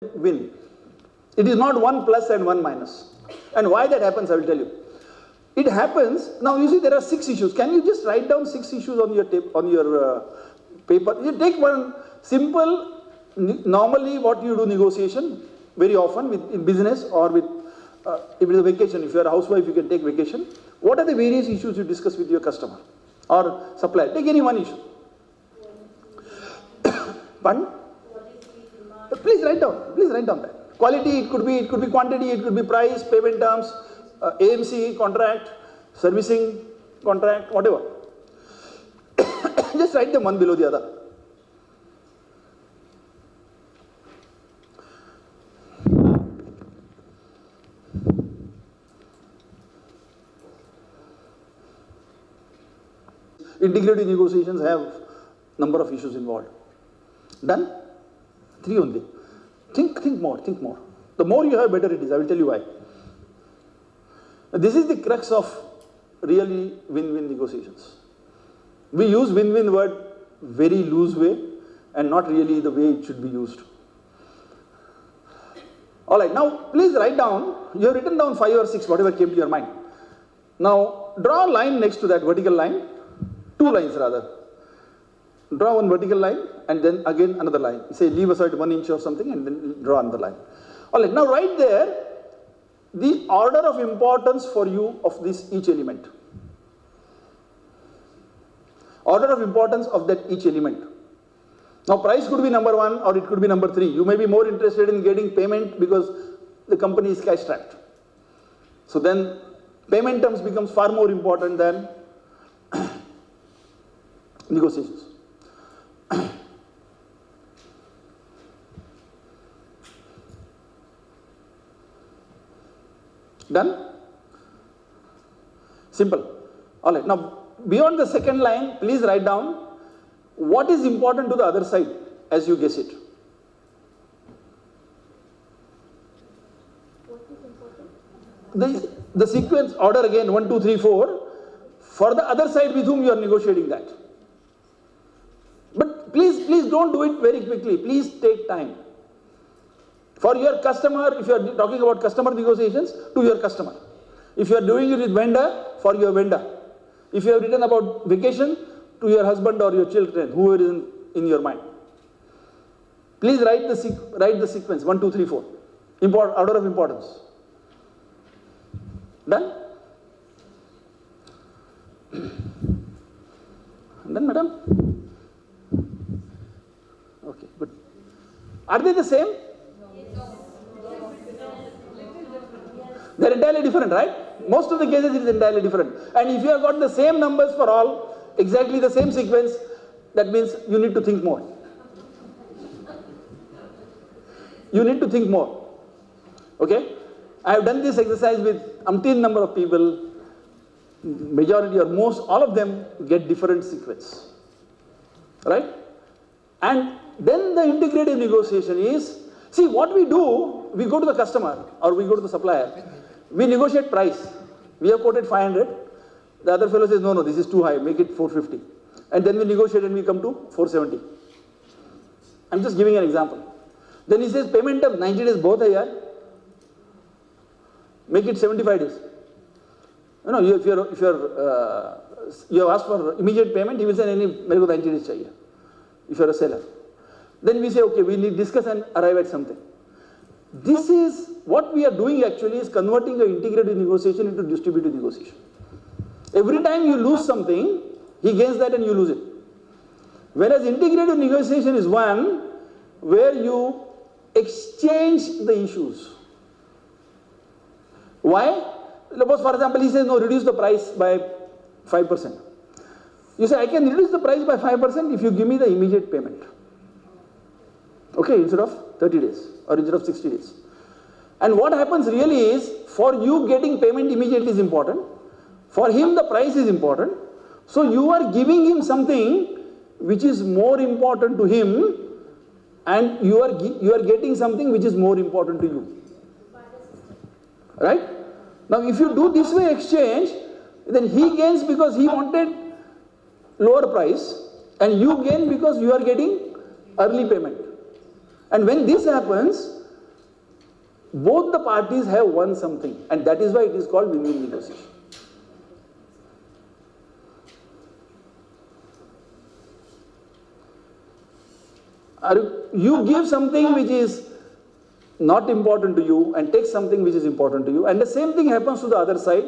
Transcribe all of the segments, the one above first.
win. It is not 1 plus and 1 minus. And why that happens, I will tell you. It happens, now you see there are 6 issues. Can you just write down 6 issues on your paper? You take one simple, normally what you do negotiation, very often in business or with, if it is a vacation, if you are a housewife, you can take vacation. What are the various issues you discuss with your customer or supplier? Take any one issue. Pardon? Please write down that. Quality, it could be quantity, it could be price, payment terms, AMC contract, servicing contract, whatever. Just write them one below the other. Integrated negotiations have number of issues involved. Done? 3 only. Think more. The more you have, better it is. I will tell you why. This is the crux of really win-win negotiations. We use win-win word very loose way and not really the way it should be used. Alright, now please write down, you have written down 5 or 6, whatever came to your mind. Now draw a line next to that vertical line, 2 lines rather. Draw one vertical line and then again another line. Say leave aside 1 inch or something and then draw another line. Alright, now right there, the order of importance for you of this each element. Order of importance of that each element. Now price could be number 1 or it could be number 3. You may be more interested in getting payment because the company is cash strapped. So then payment terms becomes far more important than negotiations. Done? Simple. Alright, now beyond the second line, please write down what is important to the other side as you guess it. What is important? The sequence order again 1, 2, 3, 4 for the other side with whom you are negotiating that. But please don't do it very quickly. Please take time. For your customer, if you are talking about customer negotiations, to your customer. If you are doing it with vendor, for your vendor. If you have written about vacation, to your husband or your children, whoever is in your mind. Please write the sequence 1, 2, 3, 4. Order of importance. Done? Done, madam? Okay, good. Are they the same? They are entirely different, right? Most of the cases it is entirely different. And if you have got the same numbers for all, exactly the same sequence, that means you need to think more. You need to think more. Okay? I have done this exercise with umpteen number of people. Majority or most, all of them get different sequence. Right? And then the integrative negotiation is, see what we do, we go to the customer or we go to the supplier. We negotiate price. We have quoted 500. The other fellow says, no, this is too high, make it 450. And then we negotiate and we come to 470. I'm just giving an example. Then he says, payment of 90 days both hai yaar. Make it 75 days. You know, if you have asked for immediate payment, he will say, mere ko 90 days chahiye. If you are a seller. Then we say, okay, we need to discuss and arrive at something. This is what we are doing actually is converting an integrated negotiation into distributed negotiation. Every time you lose something, he gains that and you lose it. Whereas integrated negotiation is one where you exchange the issues. Why? Suppose for example he says, no, reduce the price by 5%. You say, I can reduce the price by 5% if you give me the immediate payment. Okay, instead of 30 days or instead of 60 days. And what happens really is, for you getting payment immediately is important. For him the price is important. So you are giving him something which is more important to him and you are getting something which is more important to you. Right? Now if you do this way exchange, then he gains because he wanted lower price and you gain because you are getting early payment. And when this happens, both the parties have won something, and that is why it is called win-win negotiation. You give something which is not important to you and take something which is important to you, and the same thing happens to the other side.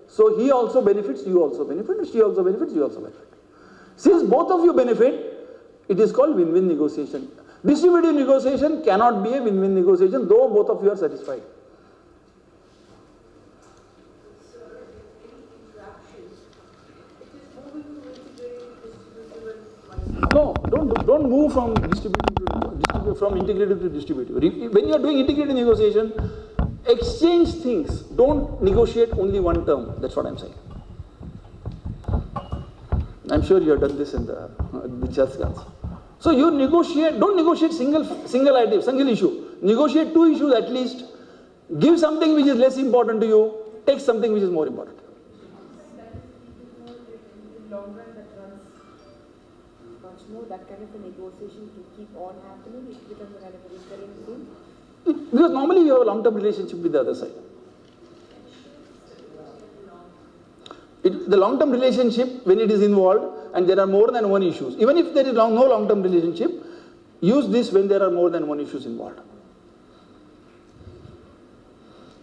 So he also benefits, you also benefit, she also benefits, you also benefit. Since both of you benefit, it is called win-win negotiation. Distributive negotiation cannot be a win-win negotiation, though both of you are satisfied. No, don't move from distributive from integrative to distributive. When you are doing integrative negotiation, exchange things. Don't negotiate only one term. That's what I'm saying. I'm sure you have done this in the chess guns. So you negotiate. Don't negotiate single item, single issue. Negotiate two issues at least. Give something which is less important to you. Take something which is more important. That kind of a negotiation to keep on happening, it becomes a kind of a recurring thing. Because normally you have a long-term relationship with the other side. The long-term relationship, when it is involved and there are more than one issues, even if there is no long-term relationship, use this when there are more than one issues involved.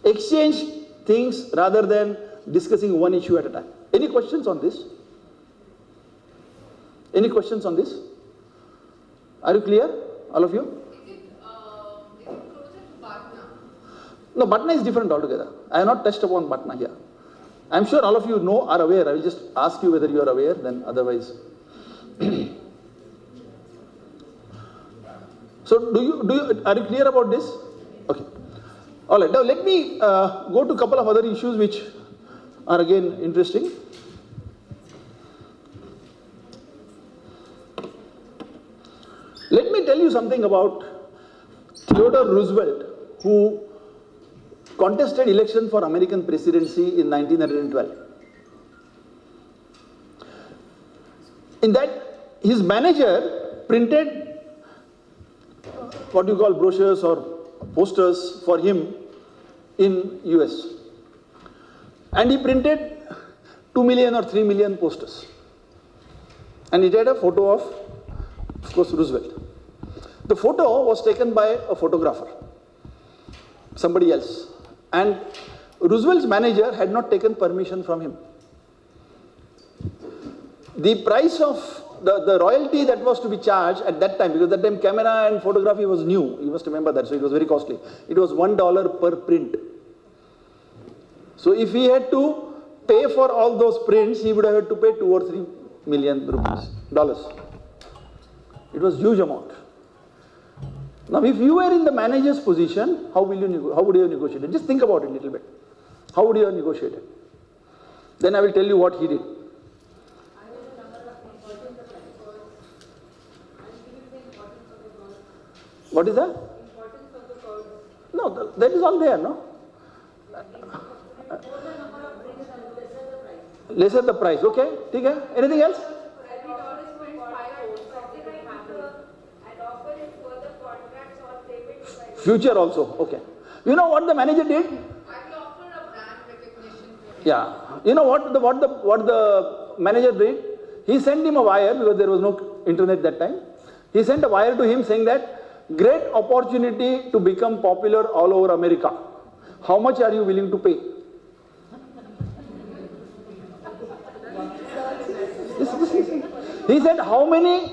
Exchange things rather than discussing one issue at a time. Any questions on this? Any questions on this? Are you clear, all of you? Is it closer to Batna? No, Batna is different altogether. I have not touched upon Batna here. I am sure all of you know, are aware. I will just ask you whether you are aware, then otherwise. So, are you clear about this? Okay. All right. Now, let me go to a couple of other issues which are again interesting. Let me tell you something about Theodore Roosevelt, who contested election for American presidency in 1912. In that, his manager printed what you call brochures or posters for him in US. And he printed 2 million or 3 million posters. And it had a photo of course, Roosevelt. The photo was taken by a photographer, somebody else. And Roosevelt's manager had not taken permission from him. The price of the royalty that was to be charged at that time, because that time camera and photography was new, you must remember that, so it was very costly. It was $1 per print. So if he had to pay for all those prints, he would have had to pay 2 or 3 million rupees, dollars. It was huge amount. Now, if you were in the manager's position, how would you have negotiated? Just think about it a little bit. How would you have negotiated? Then I will tell you what he did. What is that? No, that is all there, no? Lesser the price, okay? Okay. Anything else? Future also, okay. You know what the manager did? I will offer a brand recognition. Yeah. You know what the manager did? He sent him a wire, because there was no internet that time. He sent a wire to him saying that, great opportunity to become popular all over America. How much are you willing to pay? He said, how many,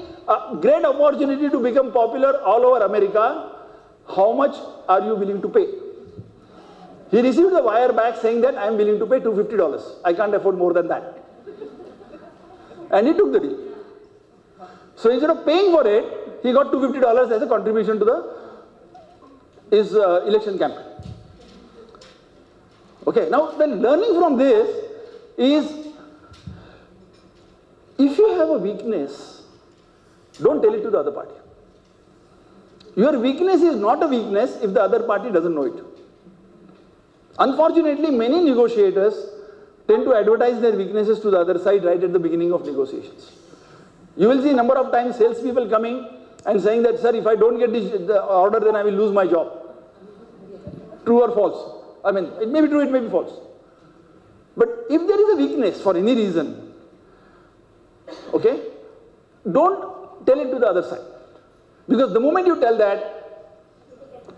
great opportunity to become popular all over America. How much are you willing to pay? He received the wire back saying that I am willing to pay $250. I can't afford more than that. And he took the deal. So instead of paying for it, he got $250 as a contribution to his election campaign. Okay, now the learning from this is, if you have a weakness, don't tell it to the other party. Your weakness is not a weakness if the other party doesn't know it. Unfortunately, many negotiators tend to advertise their weaknesses to the other side right at the beginning of negotiations. You will see a number of times salespeople coming and saying that, sir, if I don't get the order, then I will lose my job. True or false? I mean, it may be true, it may be false. But if there is a weakness for any reason, okay, don't tell it to the other side. Because the moment you tell that,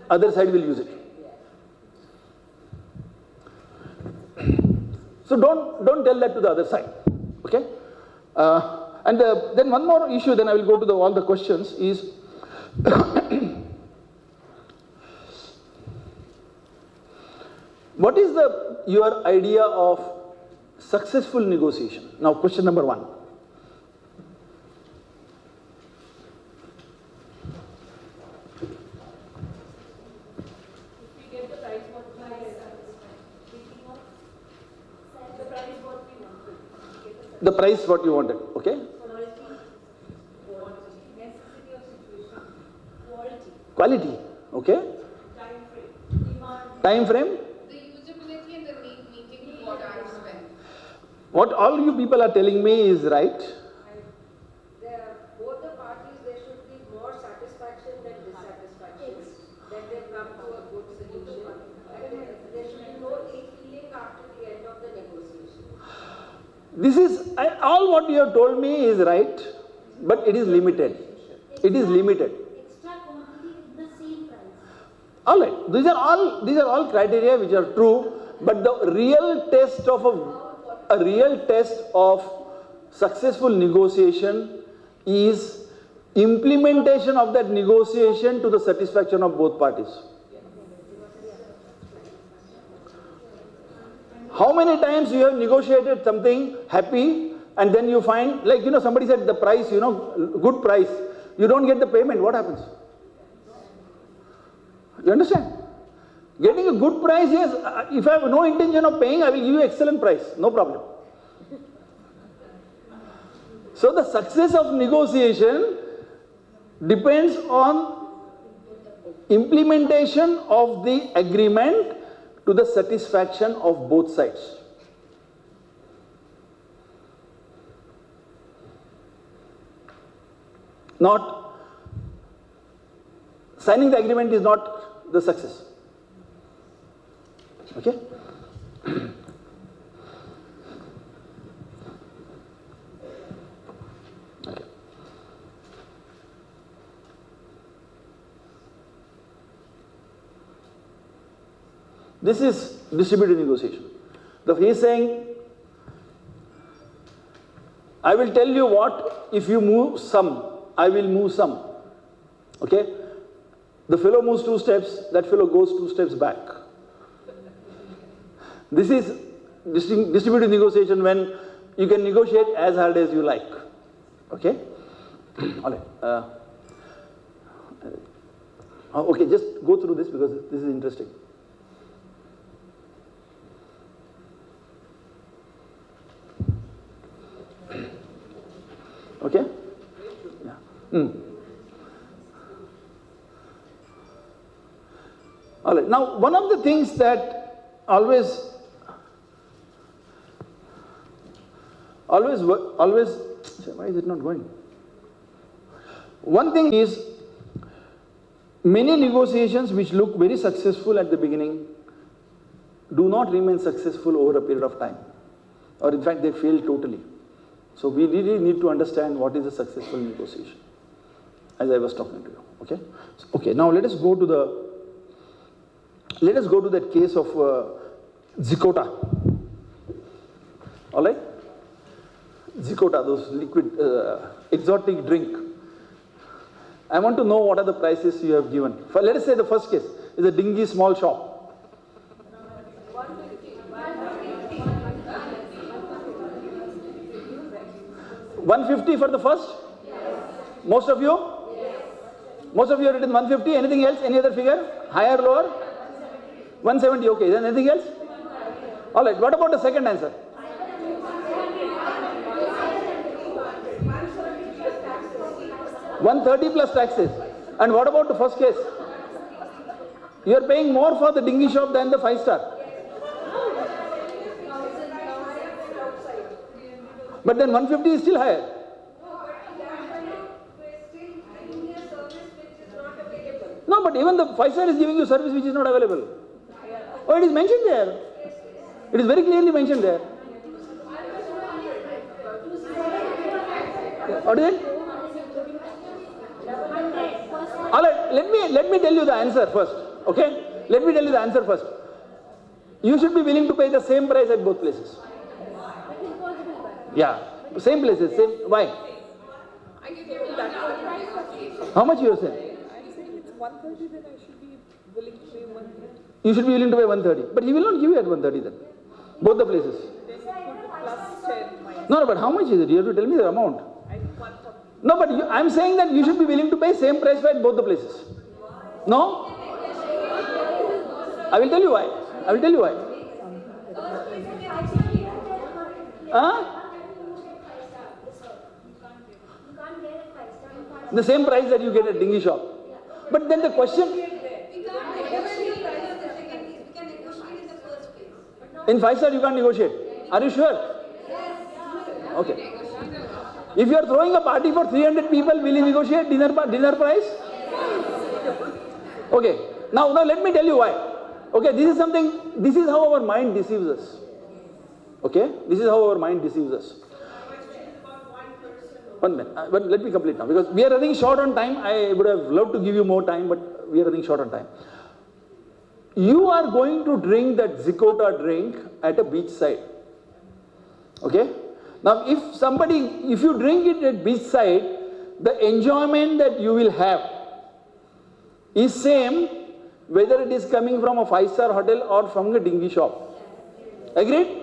other side will use it. So don't tell that to the other side, okay? Then one more issue, then I will go to all the questions, is what is your idea of successful negotiation? Now, question number one. The price what you wanted, okay? Quality, okay? Time frame? The usability and the meeting what I spent. What all you people are telling me is right. Both the parties, there should be more satisfaction than dissatisfaction. That they've come to a good solution. There should be no ill feeling after the end of the negotiation. This is, all what you have told me is right, but it is limited. It is limited. Extra quantity with the same price. All right, these are all criteria which are true, but the real test of successful negotiation is implementation of that negotiation to the satisfaction of both parties. How many times you have negotiated something happy and then you find, like, somebody said the price, good price, you don't get the payment, what happens? You understand? Getting a good price, yes, if I have no intention of paying, I will give you excellent price, no problem. So the success of negotiation depends on implementation of the agreement to the satisfaction of both sides. Not signing the agreement is not the success. Okay? This is distributed negotiation. He is saying, I will tell you what, if you move some, I will move some. Okay? The fellow moves 2 steps, that fellow goes 2 steps back. This is distributed negotiation, when you can negotiate as hard as you like. Okay? All right. Okay, just go through this because this is interesting. Okay? Yeah. All right. Now, one of the things that always, why is it not going? One thing is, many negotiations which look very successful at the beginning do not remain successful over a period of time, or in fact they fail totally. So we really need to understand what is a successful negotiation, as I was talking to you. Okay? Okay. Now let us go to that case of Zikota. All right? Zikota, those liquid exotic drink. I want to know what are the prices you have given. Let us say the first case is a dingy small shop. 150 for the first? Yes. Most of you? Yes. Most of you have written 150. Anything else? Any other figure? Higher, lower? 170. Okay. Then anything else? All right. What about the second answer? 130 plus taxes. And what about the first case? You are paying more for the dingy shop than the 5-star. But then 150 is still higher. No, but even the No, but even the 5-star is giving you service which is not available. Oh, it is mentioned there. It is very clearly mentioned there. What is it? All right, let me tell you the answer first. Okay? Let me tell you the answer first. You should be willing to pay the same price at both places. Yeah, same places, same. Why? I give you that. How much you are saying? I'm saying it's 130, then I should be willing to pay 130. You should be willing to pay 130. But he will not give you at 130 then. Both the places. Then you put plus 10 minus. No, but how much is it? You have to tell me the amount. I think 140. No, but I'm saying that you should be willing to pay same price at both the places. No? I will tell you why. I will tell you why. Huh? The same price that you get at dinghy shop. But then the question, in 5-star you can't negotiate. Are you sure? Okay. If you are throwing a party for 300 people, will you negotiate dinner price? Okay. Now let me tell you why. Okay, this is how our mind deceives us. Okay? This is how our mind deceives us. 1 minute. But let me complete now, because we are running short on time. I would have loved to give you more time, but we are running short on time. You are going to drink that Zikota drink at a beach side. Okay? Now, if you drink it at beach side, the enjoyment that you will have is same whether it is coming from a 5-star hotel or from a dinghy shop. Agreed?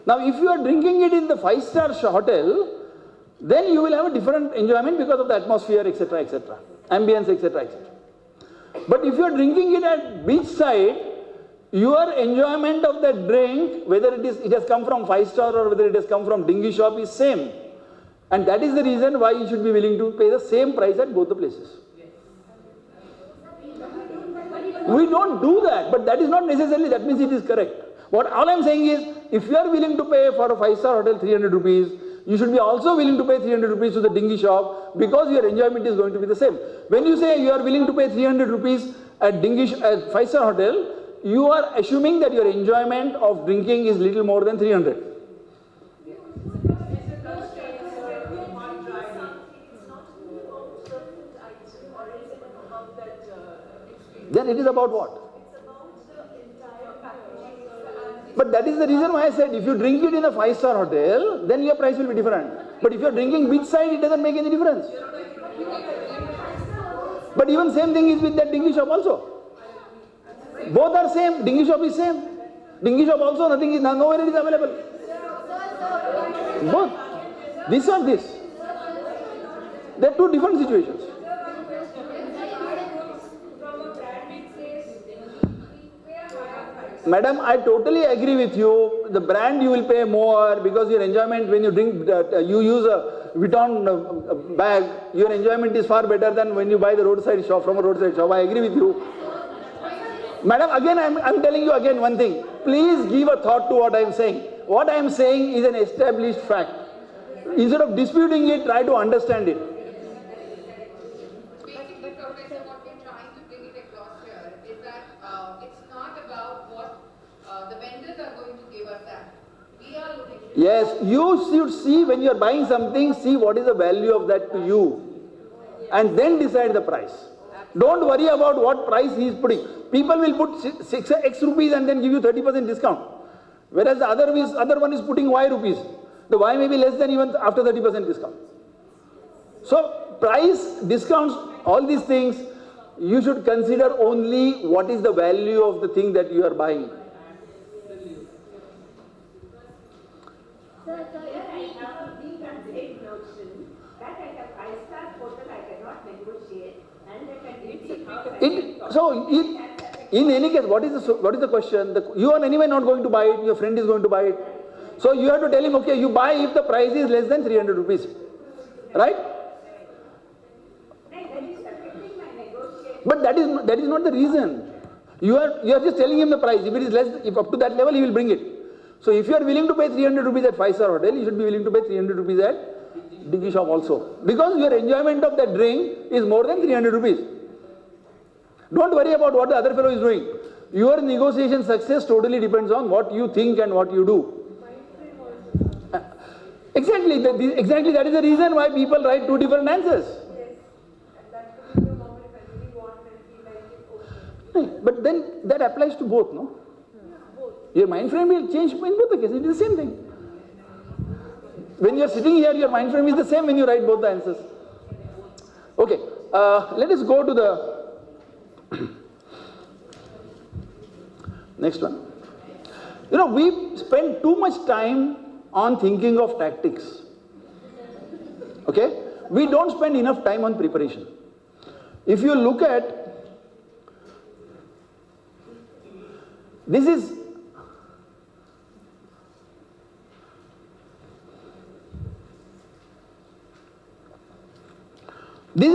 Now, if you are drinking it in the 5-star hotel, then you will have a different enjoyment because of the atmosphere, etc., etc., ambience, etc., etc. But if you are drinking it at beach side, your enjoyment of that drink, whether it has come from 5-star or whether it has come from dinghy shop, is same. And that is the reason why you should be willing to pay the same price at both the places. We don't do that, but that is not necessarily, that means it is correct. All I am saying is, if you are willing to pay for a 5-star hotel 300 rupees, you should be also willing to pay 300 rupees to the dinghy shop, because your enjoyment is going to be the same. When you say you are willing to pay 300 rupees at 5-star hotel, you are assuming that your enjoyment of drinking is little more than 300. Then it is about what? But that is the reason why I said, if you drink it in a 5-star hotel, then your price will be different. But if you are drinking beach side, it doesn't make any difference. But even same thing is with that dinghy shop also. Both are same. Dinghy shop is same. Dinghy shop also, nothing is, nowhere it is available. Both. This or this. They are two different situations. Madam, I totally agree with you. The brand you will pay more because your enjoyment when you drink, you use a Vuitton bag, your enjoyment is far better than when you buy the roadside shop from a roadside shop. I agree with you. Madam, again, I'm telling you again one thing. Please give a thought to what I am saying. What I am saying is an established fact. Instead of disputing it, try to understand it. Basically, Professor, what we're trying to bring it across here is that it's not about what the vendors are going to give us that. We are looking at. Yes, you should see when you are buying something, see what is the value of that to you. And then decide the price. Don't worry about what price he is putting. People will put X rupees and then give you 30% discount. Whereas the other one is putting Y rupees. The Y may be less than even after 30% discount. So price, discounts, all these things, you should consider only what is the value of the thing that you are buying. Sir, if I have a big and great notion that at a 5-star hotel I cannot negotiate and that at In any case, what is the question? You are anyway not going to buy it, your friend is going to buy it. So you have to tell him, okay, you buy if the price is less than 300 rupees. Right? But that is not the reason. You are just telling him the price. If it is less, if up to that level, he will bring it. So if you are willing to pay 300 rupees at 5-star hotel, you should be willing to pay 300 rupees at dinghy shop also. Because your enjoyment of that drink is more than 300 rupees. Don't worry about what the other fellow is doing. Your negotiation success totally depends on what you think and what you do. Exactly, exactly that is the reason why people write two different answers. Yes, and that could be your moment if I really want and feel like it, okay. Right. But then that applies to both, no? Your mind frame will change in both the cases. It is the same thing. When you are sitting here, your mind frame is the same when you write both the answers. Okay, let us go to the next one. You know, we spend too much time on thinking of tactics. Okay? We don't spend enough time on preparation. If you look at, these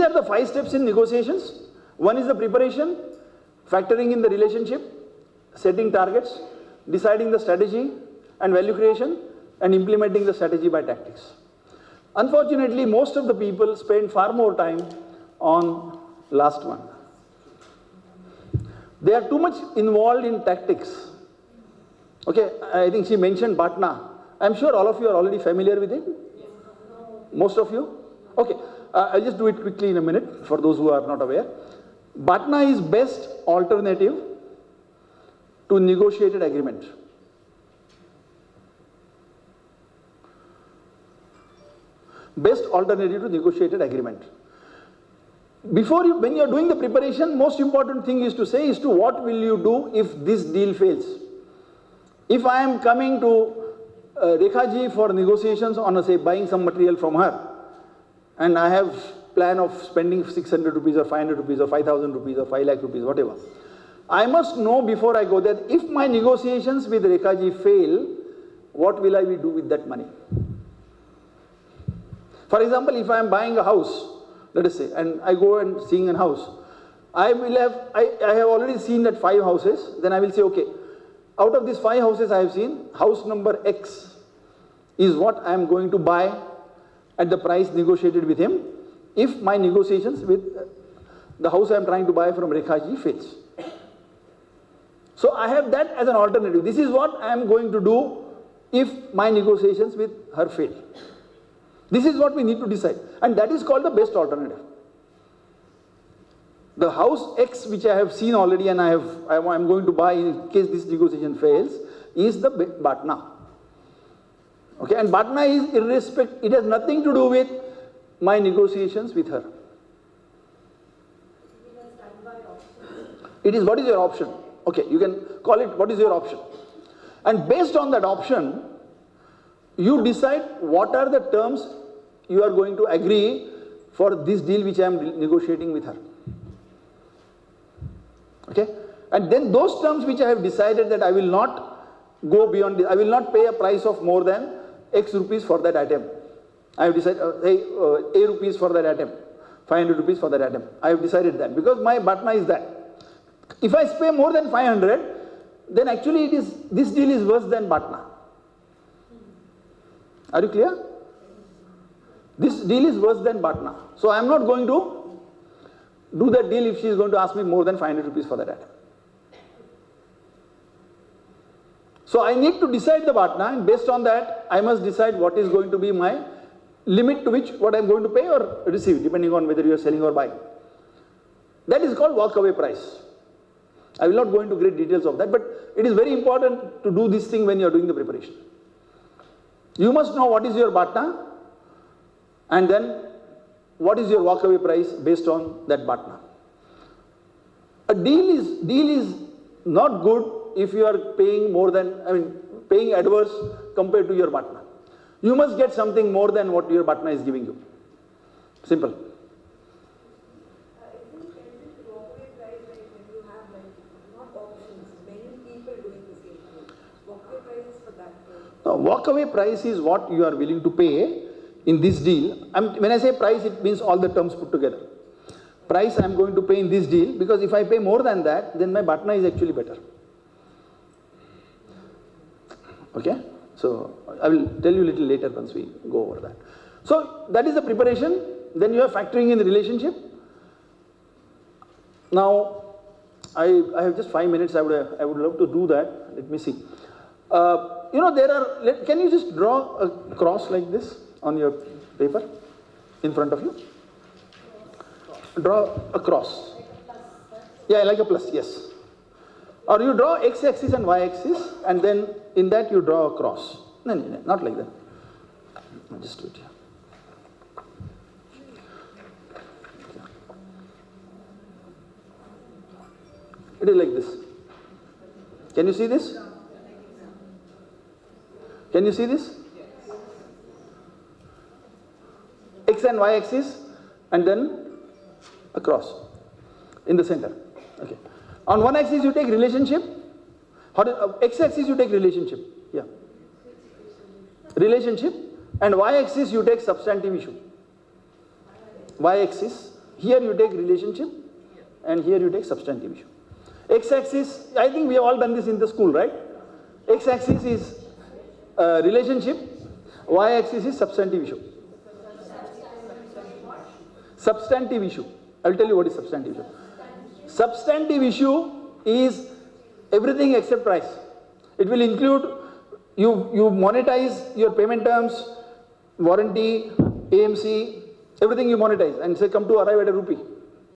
are the 5 steps in negotiations. One is the preparation, factoring in the relationship, setting targets, deciding the strategy and value creation, and implementing the strategy by tactics. Unfortunately, most of the people spend far more time on last one. They are too much involved in tactics. Okay, I think she mentioned BATNA. I'm sure all of you are already familiar with it. Most of you? Okay, I'll just do it quickly in a minute for those who are not aware. BATNA is best alternative to negotiated agreement. Best alternative to negotiated agreement. When you are doing the preparation, most important thing is to say is to what will you do if this deal fails. If I am coming to Rekha ji for negotiations on, say, buying some material from her, and I have plan of spending 600 rupees or 500 rupees or 5,000 rupees or 5 lakh rupees, whatever. I must know before I go that if my negotiations with Rekha ji fail, what will I do with that money? For example, if I am buying a house, let us say, and I go and seeing a house, I have already seen that 5 houses, then I will say, okay, out of these 5 houses I have seen, house number X is what I am going to buy at the price negotiated with him if my negotiations with the house I am trying to buy from Rekha ji fails. So I have that as an alternative. This is what I am going to do if my negotiations with her fail. This is what we need to decide, and that is called the best alternative. The house X which I have seen already and I am going to buy in case this negotiation fails is the BATNA. Okay, and BATNA is irrespective, it has nothing to do with my negotiations with her. It is what is your option. Okay, you can call it what is your option. And based on that option, you decide what are the terms you are going to agree for this deal which I am negotiating with her. Okay, and then those terms which I have decided that I will not go beyond this, I will not pay a price of more than X rupees for that item. I have decided, A rupees for that item, 500 rupees for that item. I have decided that because my BATNA is that. If I pay more than 500, then actually this deal is worse than BATNA. Are you clear? This deal is worse than BATNA. So I am not going to do that deal if she is going to ask me more than 500 rupees for that item. So I need to decide the BATNA, and based on that, I must decide what is going to be my limit to which what I am going to pay or receive, depending on whether you are selling or buying. That is called walkaway price. I will not go into great details of that, but it is very important to do this thing when you are doing the preparation. You must know what is your BATNA, and then what is your walkaway price based on that BATNA. A deal is not good if you are paying more than, paying adverse compared to your BATNA. You must get something more than what your BATNA is giving you. Simple. Isn't walkaway price when you have not options, many people doing the same thing? Walkaway price is for that. Now, walkaway price is what you are willing to pay in this deal. When I say price, it means all the terms put together. Price I am going to pay in this deal, because if I pay more than that, then my BATNA is actually better. Okay? So I will tell you a little later once we go over that. So that is the preparation. Then you are factoring in the relationship. Now, I have just 5 minutes. I would love to do that. Let me see. Can you just draw a cross like this on your paper in front of you? Draw a cross. Yeah, like a plus, yes. Or you draw x-axis and y-axis, and then in that you draw a cross. No, not like that. I'll just do it here. It is like this. Can you see this? Can you see this? X and y axis, and then a cross in the center. Okay. On one axis you take relationship. X axis you take relationship. Yeah. Relationship. And y axis you take substantive issue. Y axis. Here you take relationship, and here you take substantive issue. X axis, I think we have all done this in the school, right? X axis is relationship, y axis is substantive issue. Substantive issue. I will tell you what is substantive issue. Substantive issue is everything except price. It will include, you monetize your payment terms, warranty, AMC, everything you monetize and say come to arrive at a rupee.